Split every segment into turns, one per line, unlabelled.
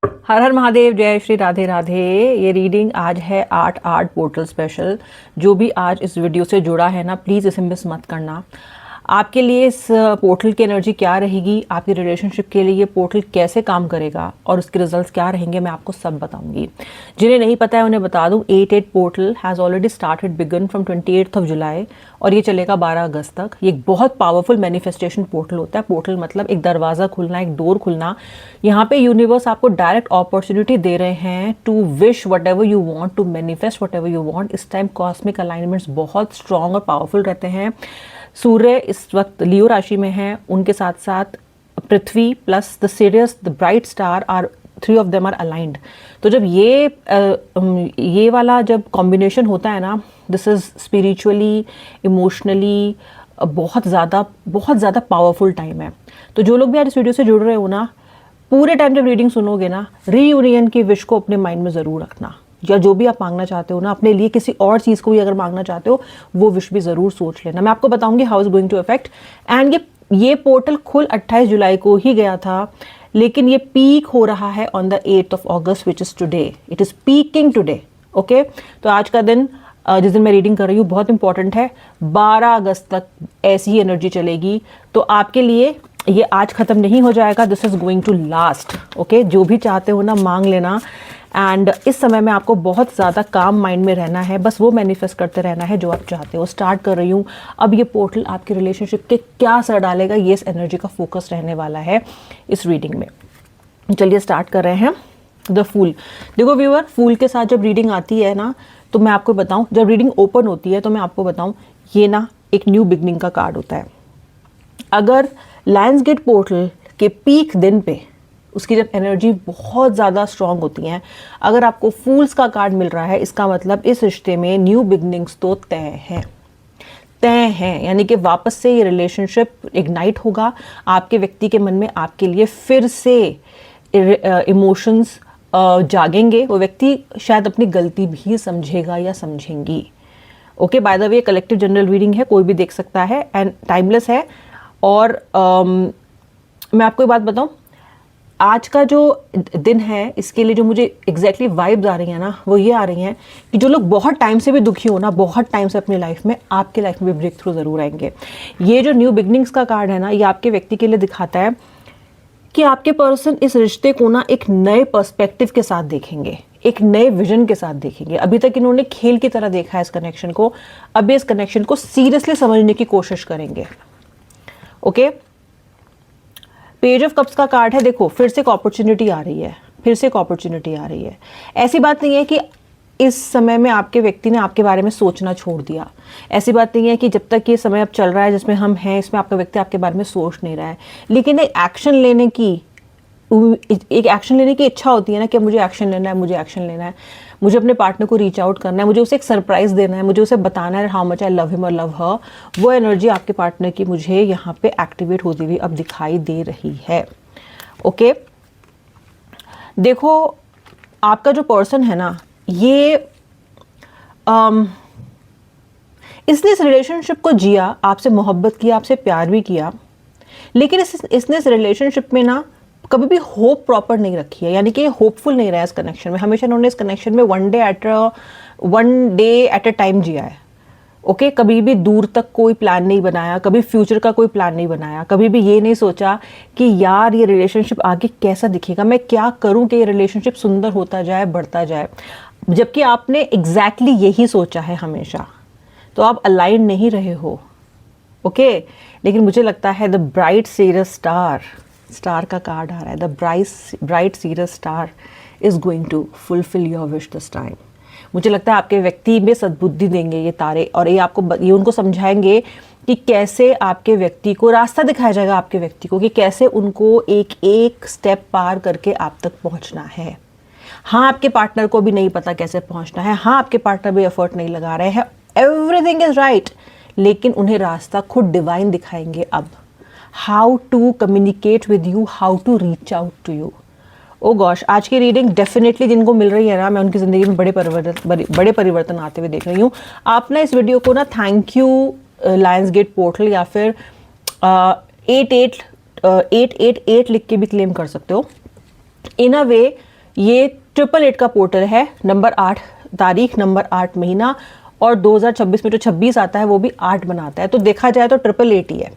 हर हर महादेव, जय श्री राधे राधे। ये रीडिंग आज है 8/8 पोर्टल स्पेशल। जो भी आज इस वीडियो से जुड़ा है ना, प्लीज़ इसे मिस मत करना। आपके लिए इस पोर्टल की एनर्जी क्या रहेगी, आपकी रिलेशनशिप के लिए ये पोर्टल कैसे काम करेगा और उसके रिजल्ट्स क्या रहेंगे, मैं आपको सब बताऊंगी। जिन्हें नहीं पता है उन्हें बता दूं, 8/8 portal has already started began from 28 July और ये चलेगा 12 अगस्त तक। ये एक बहुत पावरफुल मैनिफेस्टेशन पोर्टल होता है। पोर्टल मतलब एक दरवाज़ा खुलना, एक डोर खुलना। यहाँ पे यूनिवर्स आपको डायरेक्ट अपॉर्चुनिटी दे रहे हैं to wish whatever you want, to manifest whatever you want. इस टाइम कॉस्मिक अलाइनमेंट्स बहुत स्ट्रॉन्ग और पावरफुल रहते हैं। सूर्य इस वक्त लियो राशि में है, उनके साथ साथ पृथ्वी plus the Sirius the bright star are, 3 of them are aligned. तो जब ये वाला जब कॉम्बिनेशन होता है ना, दिस इज स्पिरिचुअली, इमोशनली बहुत ज़्यादा पावरफुल टाइम है। तो जो लोग भी आज इस वीडियो से जुड़ रहे हो ना, पूरे टाइम जब रीडिंग सुनोगे ना, रीयूनियन की विश को अपने माइंड में ज़रूर रखना। या जो भी आप मांगना चाहते हो ना, अपने लिए किसी और चीज़ को भी अगर मांगना चाहते हो, वो विश भी ज़रूर सोच लेना। मैं आपको बताऊंगी how is going to affect. And ये पोर्टल खुल 28 जुलाई को ही गया था, लेकिन ये पीक हो रहा है on the 8th of August, which is today. It is peeking today. Okay, तो आज का दिन, जिस दिन मैं रीडिंग कर रही हूँ, बहुत इंपॉर्टेंट है। 12 अगस्त तक ऐसी ही एनर्जी चलेगी। तो आपके लिए ये आज खत्म नहीं हो जाएगा, this is going to last. Okay, जो भी चाहते हो ना, मांग लेना। एंड इस समय में आपको बहुत ज़्यादा काम माइंड में रहना है, बस वो मैनिफेस्ट करते रहना है जो आप चाहते हो। स्टार्ट कर रही हूँ अब। ये पोर्टल आपके रिलेशनशिप के क्या असर डालेगा, ये इस एनर्जी का फोकस रहने वाला है इस रीडिंग में। चलिए स्टार्ट कर रहे हैं। The fool. देखो व्यूअर, फूल के साथ जब रीडिंग आती है ना, तो मैं आपको बताऊं, जब रीडिंग ओपन होती है तो मैं आपको बताऊं, ये ना एक न्यू बिगनिंग का कार्ड होता है। अगर लायंस गेट पोर्टल के पीक दिन पे उसकी जब एनर्जी बहुत ज़्यादा स्ट्रांग होती हैं, अगर आपको फूल्स का कार्ड मिल रहा है, इसका मतलब इस रिश्ते में न्यू बिगनिंग्स तो तय हैं। यानी कि वापस से ये रिलेशनशिप इग्नाइट होगा। आपके व्यक्ति के मन में आपके लिए फिर से इमोशंस जागेंगे। वो व्यक्ति शायद अपनी गलती भी समझेगा या समझेंगी। Okay, by the way collective general reading है, कोई भी देख सकता है एंड टाइमलेस है। और मैं आपको एक बात बताऊं, आज का जो दिन है, इसके लिए जो मुझे एग्जैक्टली वाइब्स आ रही हैं ना, वो ये आ रही हैं कि जो लोग बहुत टाइम से भी दुखी हो ना, बहुत टाइम से अपनी लाइफ में, आपके लाइफ में भी ब्रेक थ्रू ज़रूर आएंगे। ये जो न्यू बिगनिंग्स का कार्ड है ना, ये आपके व्यक्ति के लिए दिखाता है कि आपके पर्सन इस रिश्ते को ना एक नए पर्सपेक्टिव के साथ देखेंगे, एक नए विजन के साथ देखेंगे। अभी तक इन्होंने खेल की तरह देखा है इस कनेक्शन को, अभी इस कनेक्शन को सीरियसली समझने की कोशिश करेंगे। ओके, पेज ऑफ कप्स का कार्ड है। देखो, फिर से एक अपॉर्चुनिटी आ रही है, फिर से एक अपॉर्चुनिटी आ रही है। ऐसी बात नहीं है कि इस समय में आपके व्यक्ति ने आपके बारे में सोचना छोड़ दिया। ऐसी बात नहीं है कि जब तक ये समय अब चल रहा है जिसमें हम हैं, इसमें आपका व्यक्ति आपके बारे में सोच नहीं रहा है। लेकिन एक एक्शन लेने की इच्छा होती है ना, कि मुझे एक्शन लेना है, मुझे एक्शन लेना है, मुझे अपने पार्टनर को रीच आउट करना है, मुझे उसे एक सरप्राइज देना है, मुझे उसे बताना है how much I love him और लव हर। वो एनर्जी आपके पार्टनर की मुझे यहाँ पे एक्टिवेट होती हुई अब दिखाई दे रही है। ओके, देखो आपका जो पर्सन है ना, ये इसने इस रिलेशनशिप को जिया, आपसे मोहब्बत किया, आपसे प्यार भी किया, लेकिन इसने इस रिलेशनशिप में ना कभी भी होप प्रॉपर नहीं रखी है। यानी कि होपफुल नहीं रहा है इस कनेक्शन में। हमेशा उन्होंने इस कनेक्शन में one day at a time जिया है। ओके, कभी भी दूर तक कोई प्लान नहीं बनाया, कभी फ्यूचर का कोई प्लान नहीं बनाया, कभी भी ये नहीं सोचा कि यार ये रिलेशनशिप आगे कैसा दिखेगा, मैं क्या करूं कि ये रिलेशनशिप सुंदर होता जाए, बढ़ता जाए। जबकि आपने एग्जैक्टली यही सोचा है हमेशा। तो आप अलाइन नहीं रहे हो। ओके, लेकिन मुझे लगता है द ब्राइट सीरियस स्टार का कार्ड आ रहा है। The bright Sirius star is going to fulfil your wish this time. मुझे लगता है आपके व्यक्ति में सद्बुद्धि देंगे ये तारे, और ये उनको समझाएंगे कि कैसे आपके व्यक्ति को रास्ता दिखाया जाएगा, आपके व्यक्ति को कि कैसे उनको एक एक स्टेप पार करके आप तक पहुंचना है। हाँ, आपके पार्टनर को भी नहीं पता कैसे पहुंचना है, हाँ आपके पार्टनर भी एफर्ट नहीं लगा रहे हैं, एवरीथिंग इज राइट, लेकिन उन्हें रास्ता खुद डिवाइन दिखाएंगे अब। How to communicate with you, how to reach out to you. Oh gosh, आज की रीडिंग डेफिनेटली जिनको मिल रही है ना, मैं उनकी ज़िंदगी में बड़े परिवर्तन आते हुए देख रही हूँ। आप ना इस वीडियो को ना thank you lions gate portal या फिर 888 लिख के भी क्लेम कर सकते हो। इन अ वे ये 888 का पोर्टल है, नंबर 8 तारीख, नंबर 8 महीना, और 2026 में जो 26 आता है वो भी 8 बनाता है, तो देखा जाए तो 888 ही है,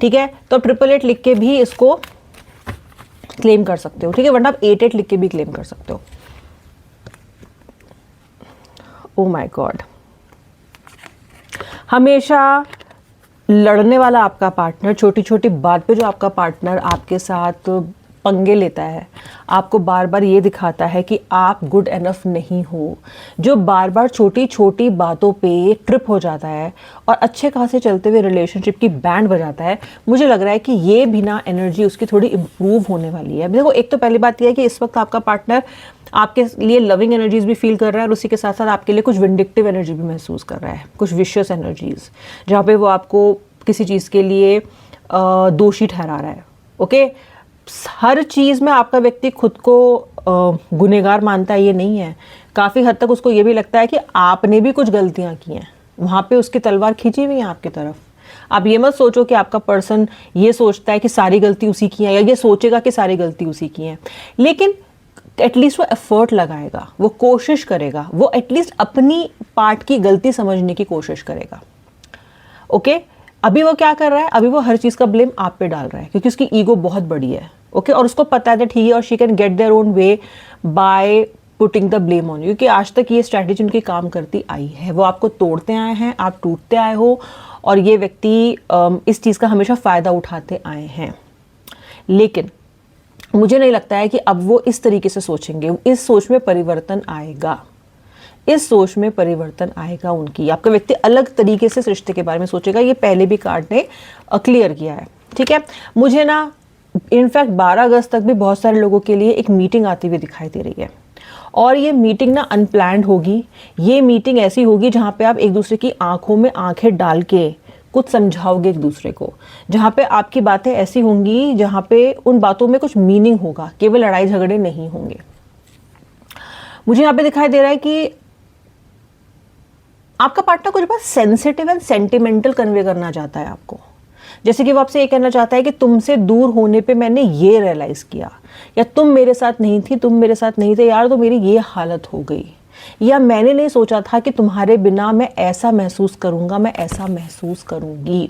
ठीक है। तो 888 लिख के भी इसको क्लेम कर सकते हो, ठीक है, वरना आप 88 लिख के भी क्लेम कर सकते हो। ओ माय गॉड, हमेशा लड़ने वाला आपका पार्टनर, छोटी छोटी बात पे जो आपका पार्टनर आपके साथ पंगे लेता है, आपको बार बार ये दिखाता है कि आप गुड एनफ नहीं हो, जो बार बार छोटी छोटी बातों पे ट्रिप हो जाता है और अच्छे खासे चलते हुए रिलेशनशिप की बैंड बजाता है, मुझे लग रहा है कि ये भी ना एनर्जी उसकी थोड़ी इम्प्रूव होने वाली है। देखो, एक तो पहली बात यह है कि इस वक्त आपका पार्टनर आपके लिए लविंग एनर्जीज भी फील कर रहा है और उसी के साथ साथ आपके लिए कुछ विंडिक्टिव एनर्जी भी महसूस कर रहा है, कुछ विशियस एनर्जीज, जहाँ पे वो आपको किसी चीज़ के लिए दोषी ठहरा रहा है। ओके, हर चीज़ में आपका व्यक्ति खुद को गुनहगार मानता है, ये नहीं है। काफ़ी हद तक उसको ये भी लगता है कि आपने भी कुछ गलतियाँ की हैं, वहाँ पे उसकी तलवार खींची हुई है आपकी तरफ। आप ये मत सोचो कि आपका पर्सन ये सोचता है कि सारी गलती उसी की है, या ये सोचेगा कि सारी गलती उसी की है, लेकिन एटलीस्ट वो एफर्ट लगाएगा, वो कोशिश करेगा, वो एटलीस्ट अपनी पार्ट की गलती समझने की कोशिश करेगा। ओके, अभी वो क्या कर रहा है, अभी वो हर चीज़ का ब्लेम आप पे डाल रहा है, क्योंकि उसकी ईगो बहुत बड़ी है। ओके, और उसको पता है दैट ही और she can get their own way by putting the blame on you, क्योंकि आज तक ये स्ट्रैटेजी उनकी काम करती आई है। वो आपको तोड़ते आए हैं, आप टूटते आए हो, और ये व्यक्ति इस चीज़ का हमेशा फ़ायदा उठाते आए हैं। लेकिन मुझे नहीं लगता है कि अब वो इस तरीके से सोचेंगे। इस सोच में परिवर्तन आएगा, इस सोच में परिवर्तन आएगा उनकी। आपका व्यक्ति अलग तरीके से इस रिश्ते के बारे में सोचेगा, ये पहले भी कार्ड ने क्लियर किया है, ठीक है। मुझे ना इनफैक्ट 12 अगस्त तक भी बहुत सारे लोगों के लिए एक मीटिंग आती हुई दिखाई दे रही है, और ये मीटिंग ना अनप्लैंड होगी। ये मीटिंग ऐसी होगी जहाँ पे आप एक दूसरे की आंखों में आंखें डाल के कुछ समझाओगे एक दूसरे को, जहाँ पे आपकी बातें ऐसी होंगी जहाँ पे उन बातों में कुछ मीनिंग होगा, केवल लड़ाई झगड़े नहीं होंगे। मुझे यहाँ पे दिखाई दे रहा है कि आपका पार्टनर कुछ बहुत सेंसिटिव एंड सेंटिमेंटल कन्वे करना चाहता है आपको। जैसे कि वो आपसे ये कहना चाहता है कि तुमसे दूर होने पे मैंने ये रियलाइज किया, या तुम मेरे साथ नहीं थी, तुम मेरे साथ नहीं थे यार, तो मेरी ये हालत हो गई, या मैंने नहीं सोचा था कि तुम्हारे बिना मैं ऐसा महसूस करूंगा, मैं ऐसा महसूस करूंगी।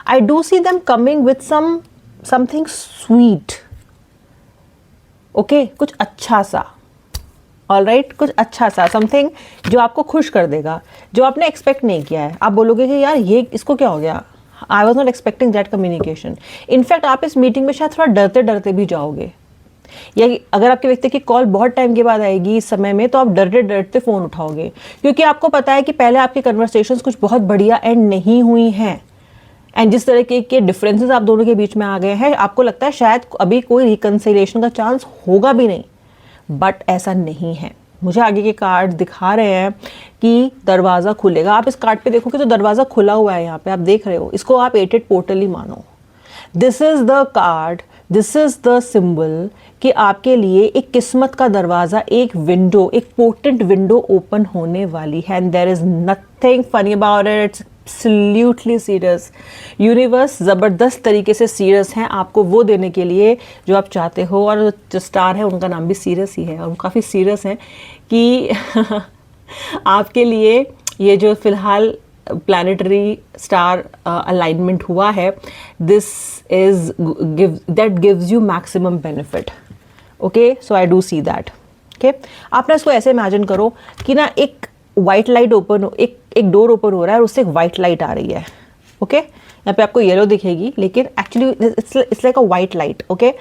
I do see them coming with something sweet. Okay, कुछ अच्छा सा, ऑलराइट, कुछ अच्छा सा, समथिंग जो आपको खुश कर देगा, जो आपने एक्सपेक्ट नहीं किया है। आप बोलोगे कि यार ये इसको क्या हो गया, I was not expecting that communication. In fact आप इस मीटिंग में शायद थोड़ा डरते डरते भी जाओगे, या अगर आपके व्यक्ति की कॉल बहुत टाइम के बाद आएगी इस समय में, तो आप डरते डरते फ़ोन उठाओगे, क्योंकि आपको पता है कि पहले आपकी कन्वर्सेशंस कुछ बहुत बढ़िया एंड नहीं हुई हैं, एंड जिस तरह के डिफरेंसेस आप दोनों के बीच में आ गए हैं, आपको लगता है शायद अभी कोई रिकन्सिलिएशन का चांस होगा भी नहीं, बट ऐसा नहीं है। मुझे आगे के कार्ड दिखा रहे हैं कि दरवाज़ा खुलेगा। आप इस कार्ड पे देखोगे तो दरवाज़ा खुला हुआ है, यहाँ पे आप देख रहे हो, इसको आप 88 पोर्टल ही मानो। This is the card, this is the symbol कि आपके लिए एक किस्मत का दरवाज़ा, एक विंडो, एक पोर्टेंट विंडो ओपन होने वाली है, and there is nothing funny about it, it's absolutely serious. Universe ज़बरदस्त तरीके से सीरियस हैं आपको वो देने के लिए जो आप चाहते हो, और जो स्टार है उनका नाम भी सीरियस ही है, और वो काफ़ी सीरियस हैं कि आपके लिए ये जो फिलहाल प्लानिटरी स्टार अलाइनमेंट हुआ है, this is that gives you maximum benefit. Okay, so I do see that. Okay, आप ना इसको ऐसे इमेजिन करो कि ना एक वाइट लाइट ओपन हो, एक डोर ओपन हो रहा है और उससे एक वाइट लाइट आ रही है। ओके, यहाँ पे आपको येलो दिखेगी, लेकिन actually it's like a white light. Okay,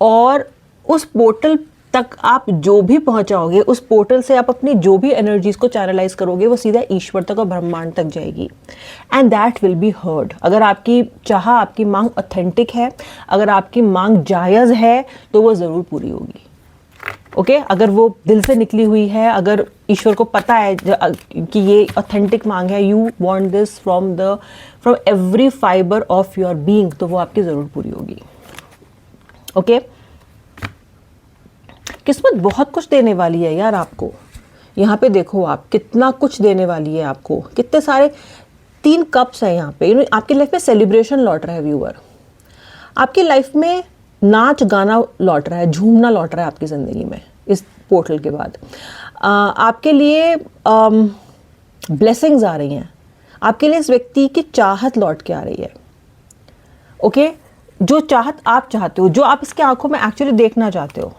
और उस पोर्टल तक आप जो भी पहुंचाओगे, उस पोर्टल से आप अपनी जो भी एनर्जीज को चैनलाइज करोगे, वो सीधा ईश्वर तक और ब्रह्मांड तक जाएगी, and that will be heard. अगर आपकी चाह, आपकी मांग ऑथेंटिक है, अगर आपकी मांग जायज़ है, तो वो ज़रूर पूरी होगी। ओके, अगर वो दिल से निकली हुई है, अगर ईश्वर को पता है कि ये ऑथेंटिक मांग है, you want this from every fibre of your being, तो वो आपकी ज़रूर पूरी होगी। ओके, किस्मत बहुत कुछ देने वाली है यार आपको। यहाँ पे देखो आप, कितना कुछ देने वाली है आपको, कितने सारे 3 कप्स हैं यहाँ पे। आपकी लाइफ में सेलिब्रेशन लौट रहा है व्यूअर, आपकी लाइफ में नाच गाना लौट रहा है, झूमना लौट रहा है आपकी ज़िंदगी में। इस पोर्टल के बाद। आपके लिए ब्लेसिंग्स आ रही हैं, आपके लिए इस व्यक्ति की चाहत लौट के आ रही है। ओके, जो चाहत आप चाहते हो, जो आप इसकी आंखों में एक्चुअली देखना चाहते हो।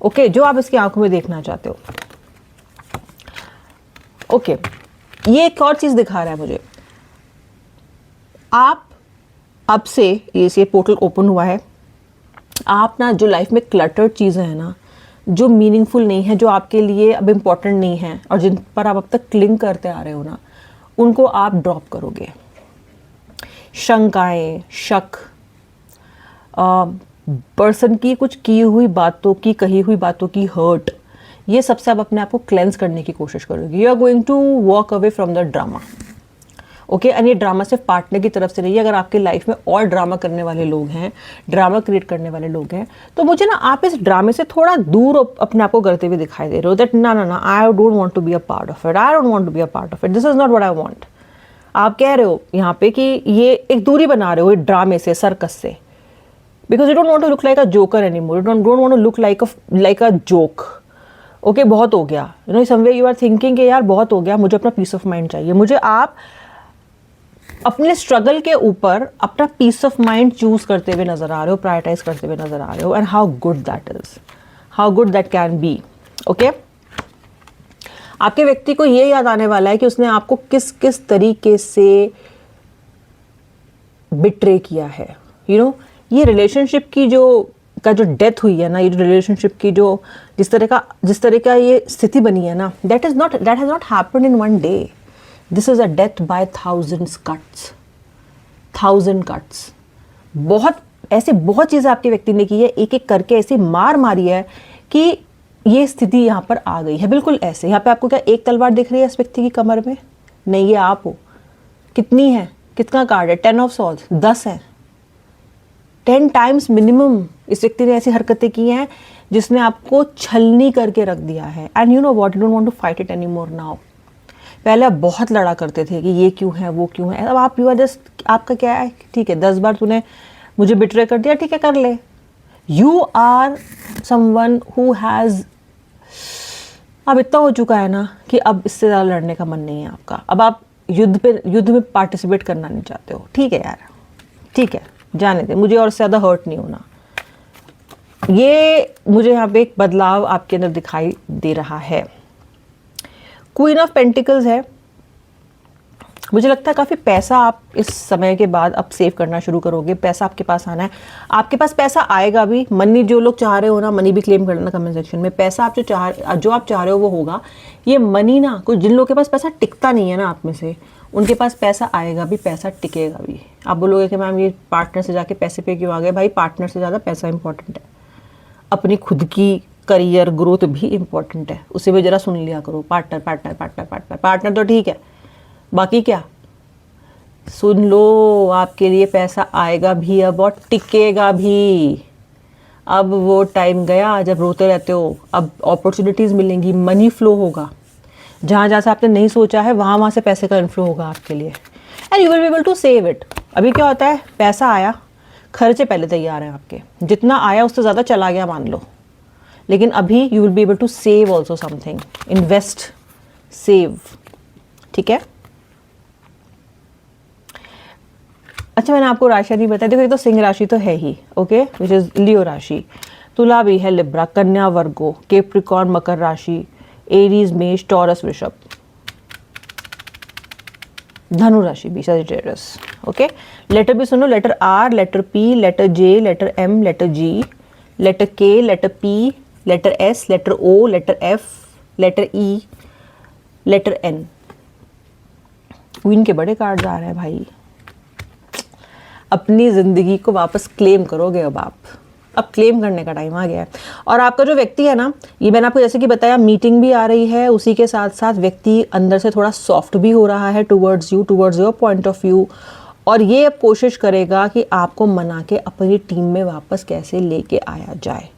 ओके, जो आप इसकी आंखों में देखना चाहते हो। ओके, ये एक और चीज दिखा रहा है मुझे। आप अब से ये पोर्टल ओपन हुआ है, आप ना जो लाइफ में क्लटर्ड चीज़ें हैं ना, जो मीनिंगफुल नहीं है, जो आपके लिए अब इम्पोर्टेंट नहीं है और जिन पर आप अब तक क्लिंग करते आ रहे हो ना, उनको आप ड्रॉप करोगे। शंकाएं, शक, पर्सन की कुछ की हुई बातों की, कही हुई बातों की हर्ट, ये सबसे आप अपने आप को क्लेंस करने की कोशिश करोगे। You are going to walk away from the drama. Okay, and ये ड्रामा सिर्फ पार्टनर की तरफ से नहीं है। अगर आपकी लाइफ में और ड्रामा करने वाले लोग हैं, ड्रामा क्रिएट करने वाले लोग हैं, तो मुझे ना आप इस ड्रामे से थोड़ा दूर अपने आप को करते हुए दिखाई दे रहे हो। दैट ना ना ना, I don't want to be a part of it, I don't want to be a part of it, this is not what I want. आप कह रहे हो यहाँ पे कि ये एक दूरी बना रहे हो ड्रामे से, सर्कस से, because you don't want to look like a joker any more, you don't want to look like a joke. Okay, बहुत हो गया, you know, someway you are thinking कि यार बहुत हो गया, मुझे अपना पीस ऑफ माइंड चाहिए। मुझे आप अपने स्ट्रगल के ऊपर अपना पीस ऑफ माइंड चूज करते हुए नजर आ रहे हो, प्रायोरिटाइज करते हुए नजर आ रहे हो, and how good that is, how good that can be. Okay, आपके व्यक्ति को ये याद आने वाला है कि उसने आपको किस किस तरीके से बिट्रे किया है। यू नो, ये रिलेशनशिप की जो डेथ हुई है ना, ये रिलेशनशिप की जो जिस तरह का ये स्थिति बनी है ना, that has not happened in one day. This is a death by thousands cuts, 1000 cuts. बहुत चीज़ें आपके व्यक्ति ने की है, एक एक करके ऐसी मार मारी है कि ये स्थिति यहाँ पर आ गई है। बिल्कुल ऐसे, यहाँ पे आपको क्या एक तलवार दिख रही है इस व्यक्ति की कमर में? नहीं, ये आप हो। कितनी है, कितना कार्ड है? 10 ऑफ सॉर्ड्स, 10 है। 10 टाइम्स मिनिमम इस व्यक्ति ने ऐसी हरकतें की हैं जिसने आपको छलनी करके रख दिया है। And you know what, you don't want to fight it any more now. पहले आप बहुत लड़ा करते थे कि ये क्यों है, वो क्यों है। अब आप यू आर जस्ट, आपका क्या है, ठीक है 10 बार तूने मुझे बिट्रे कर दिया, ठीक है कर ले। You are someone who has, अब इतना हो चुका है ना कि अब इससे ज़्यादा लड़ने का मन नहीं है आपका। अब आप युद्ध में पार्टिसिपेट करना नहीं चाहते हो। ठीक है यार, ठीक है, जाने दे, मुझे और ज़्यादा हर्ट नहीं होना। ये मुझे यहाँ पे एक बदलाव आपके अंदर दिखाई दे रहा है। क्वीन ऑफ पेंटिकल्स है। मुझे लगता है काफ़ी पैसा आप इस समय के बाद अब सेव करना शुरू करोगे। पैसा आपके पास आना है, आपके पास पैसा आएगा भी। मनी जो लोग चाह रहे हो ना, मनी भी क्लेम करना कमेंट सेक्शन में। पैसा आप जो आप चाह रहे हो वो होगा। ये मनी ना, कुछ जिन लोगों के पास पैसा टिकता नहीं है ना आप में से, उनके पास पैसा आएगा भी, पैसा टिकेगा भी। आप बोलोगे कि मैम ये पार्टनर से जाके पैसे पे क्यों आ गए? भाई पार्टनर से ज़्यादा पैसा इंपॉर्टेंट है, अपनी खुद की करियर ग्रोथ भी इंपॉर्टेंट है, उसे भी जरा सुन लिया करो। Partner partner partner partner partner तो ठीक है, बाकी क्या सुन लो। आपके लिए पैसा आएगा भी अब और टिकेगा भी। अब वो टाइम गया जब रोते रहते हो। अब अपॉर्चुनिटीज़ मिलेंगी, मनी फ्लो होगा। जहाँ जहाँ से आपने नहीं सोचा है वहाँ से पैसे का इन्फ्लो होगा आपके लिए, and you will be able to save it. अभी क्या होता है, पैसा आया, खर्चे पहले तैयार हैं आपके, जितना आया उससे ज़्यादा चला गया मान लो, लेकिन अभी you will be able to save also something, invest, save. ठीक है, अच्छा मैंने आपको राशि नहीं बताई। देखो ये तो सिंह राशि तो है ही, ओके, विच इज लियो राशि। तुला भी है, लिब्रा, कन्या, वर्गो, कैप्रिकॉर्न, मकर राशि, एरीज, मेष, टॉरस, वृषभ, धनु राशि भी, सजिटेरियस। ओके, लेटर भी सुनो, letter R, letter P, letter J, letter M, letter G, letter K, letter P, letter S, letter O, letter F, letter E, letter N. Queen के बड़े कार्ड्स आ रहे हैं भाई। अपनी ज़िंदगी को वापस क्लेम करोगे अब क्लेम करने का टाइम आ गया है। और आपका जो व्यक्ति है ना, ये मैंने आपको जैसे कि बताया, मीटिंग भी आ रही है, उसी के साथ साथ व्यक्ति अंदर से थोड़ा सॉफ्ट भी हो रहा है towards you, towards your point of view. और ये अब कोशिश करेगा कि आपको मना के अपनी टीम में वापस कैसे लेके आया जाए।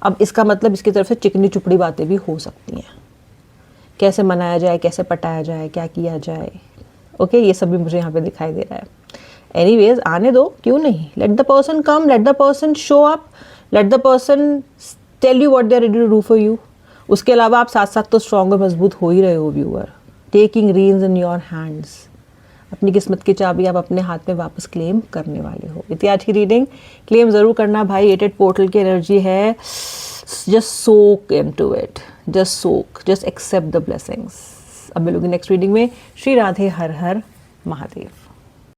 अब इसका मतलब इसकी तरफ से चिकनी चुपड़ी बातें भी हो सकती हैं, कैसे मनाया जाए, कैसे पटाया जाए, क्या किया जाए। ओके, ये सब भी मुझे यहाँ पे दिखाई दे रहा है। एनीवेज, आने दो, क्यों नहीं। Let the person come, let the person show up, let the person tell you what they are ready to do for you. उसके अलावा आप साथ साथ तो स्ट्रॉन्ग और मजबूत हो ही रहे हो viewer. Taking reigns in your hands, अपनी किस्मत की चाबी आप अपने हाथ में वापस क्लेम करने वाले हो। इतनी आज की रीडिंग क्लेम ज़रूर करना भाई। 8 पोर्टल की एनर्जी है, just soak into it, just soak, just accept the blessings. अब मिलूंगी नेक्स्ट रीडिंग में। श्री राधे, हर हर महादेव।